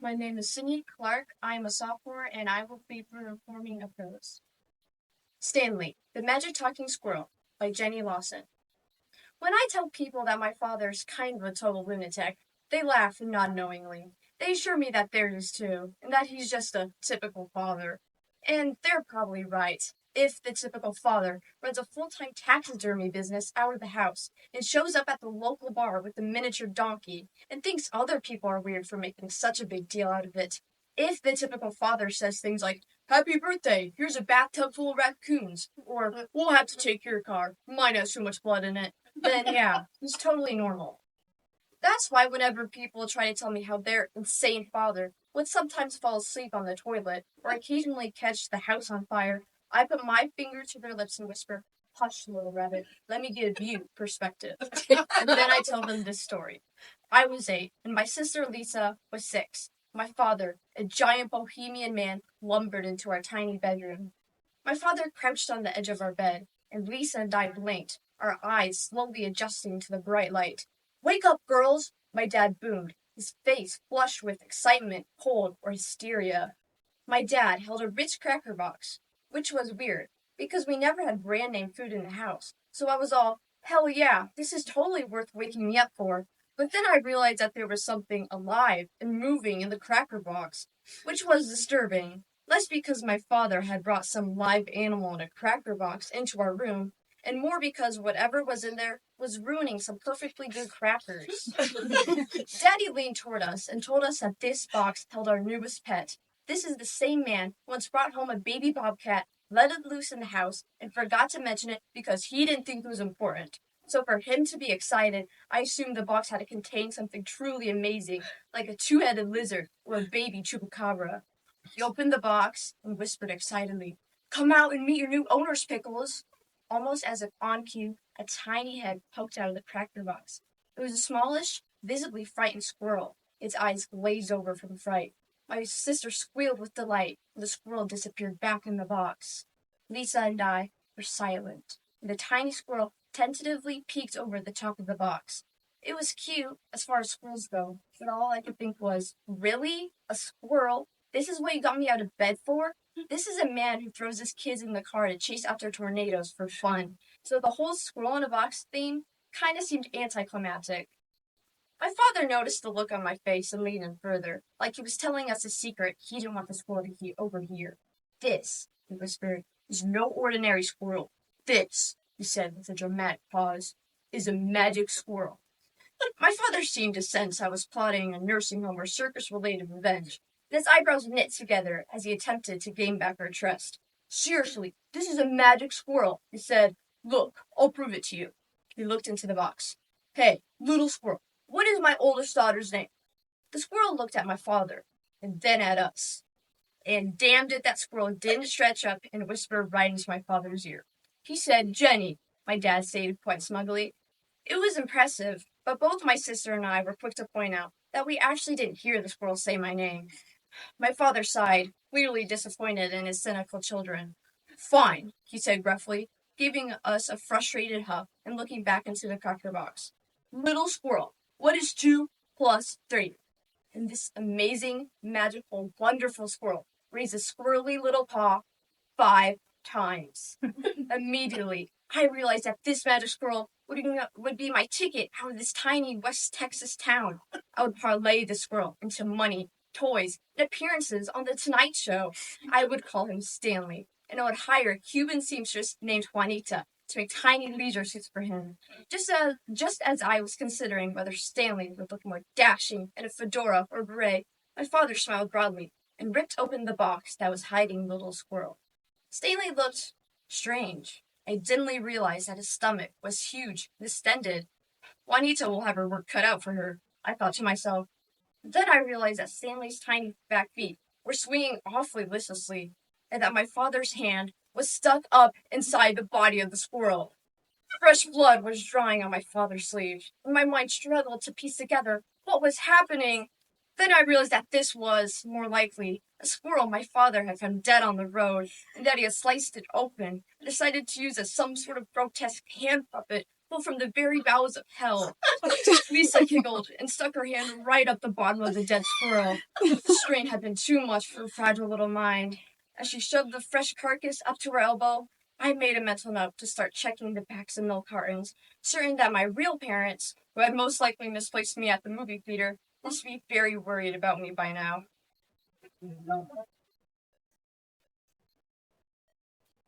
My name is Cindy Clark. I am a sophomore, and I will be performing a prose. Stanley, the Magic Talking Squirrel by Jenny Lawson. When I tell people that my father's kind of a total lunatic, they laugh and nod knowingly. They assure me that theirs is too, and that he's just a typical father. And they're probably right. If the typical father runs a full-time taxidermy business out of the house and shows up at the local bar with a miniature donkey and thinks other people are weird for making such a big deal out of it. If the typical father says things like, "Happy birthday, here's a bathtub full of raccoons," or "We'll have to take your car, mine has too much blood in it," then yeah, he's totally normal. That's why whenever people try to tell me how their insane father would sometimes fall asleep on the toilet or occasionally catch the house on fire, I put my finger to their lips and whisper, "Hush, little rabbit, let me give you perspective." And then I tell them this story. I was 8, and my sister Lisa was 6. My father, a giant bohemian man, lumbered into our tiny bedroom. My father crouched on the edge of our bed, and Lisa and I blinked, our eyes slowly adjusting to the bright light. "Wake up, girls!" my dad boomed, his face flushed with excitement, cold, or hysteria. My dad held a rich cracker box, which was weird, because we never had brand name food in the house. So I was all, "Hell yeah, this is totally worth waking me up for." But then I realized that there was something alive and moving in the cracker box, which was disturbing. Less because my father had brought some live animal in a cracker box into our room, and more because whatever was in there was ruining some perfectly good crackers. Daddy leaned toward us and told us that this box held our newest pet. This is the same man who once brought home a baby bobcat, let it loose in the house, and forgot to mention it because he didn't think it was important. So for him to be excited, I assumed the box had to contain something truly amazing, like a two-headed lizard or a baby chupacabra. He opened the box and whispered excitedly, "Come out and meet your new owners, Pickles." Almost as if on cue, a tiny head poked out of the cracker box. It was a smallish, visibly frightened squirrel. Its eyes glazed over from fright. My sister squealed with delight, and the squirrel disappeared back in the box. Lisa and I were silent, and the tiny squirrel tentatively peeked over the top of the box. It was cute, as far as squirrels go, but all I could think was, "Really? A squirrel? This is what you got me out of bed for?" This is a man who throws his kids in the car to chase after tornadoes for fun. So the whole squirrel in a box theme kind of seemed anticlimactic. My father noticed the look on my face and leaned in further, like he was telling us a secret he didn't want the squirrel to overhear. "This," he whispered, "is no ordinary squirrel. This," he said with a dramatic pause, "is a magic squirrel." My father seemed to sense I was plotting a nursing home or circus-related revenge, and his eyebrows knit together as he attempted to gain back our trust. "Seriously, this is a magic squirrel," he said. "Look, I'll prove it to you." He looked into the box. "Hey, little squirrel, what is my oldest daughter's name?" The squirrel looked at my father, and then at us. And damned if that squirrel didn't stretch up and whisper right into my father's ear. He said, "Jenny," my dad stated quite smugly. It was impressive, but both my sister and I were quick to point out that we actually didn't hear the squirrel say my name. My father sighed, clearly disappointed in his cynical children. "Fine," he said gruffly, giving us a frustrated huff and looking back into the cracker box. "Little squirrel, what is 2 plus 3? And this amazing, magical, wonderful squirrel raised a squirrely little paw 5 times. Immediately, I realized that this magic squirrel would be my ticket out of this tiny West Texas town. I would parlay the squirrel into money, toys, and appearances on The Tonight Show. I would call him Stanley, and I would hire a Cuban seamstress named Juanita to make tiny leisure suits for him. Just as I was considering whether Stanley would look more dashing in a fedora or beret, my father smiled broadly and ripped open the box that was hiding the little squirrel. Stanley looked strange. I dimly realized that his stomach was huge and distended. "Juanita will have her work cut out for her," I thought to myself. Then I realized that Stanley's tiny back feet were swinging awfully listlessly, and that my father's hand was stuck up inside the body of the squirrel. Fresh blood was drying on my father's sleeve, and my mind struggled to piece together what was happening. Then I realized that this was, more likely, a squirrel my father had found dead on the road, and that he had sliced it open and decided to use as some sort of grotesque hand puppet well, from the very bowels of hell. Lisa giggled and stuck her hand right up the bottom of the dead squirrel. The strain had been too much for her fragile little mind. As she shoved the fresh carcass up to her elbow, I made a mental note to start checking the backs of milk cartons, certain that my real parents, who had most likely misplaced me at the movie theater, must be very worried about me by now.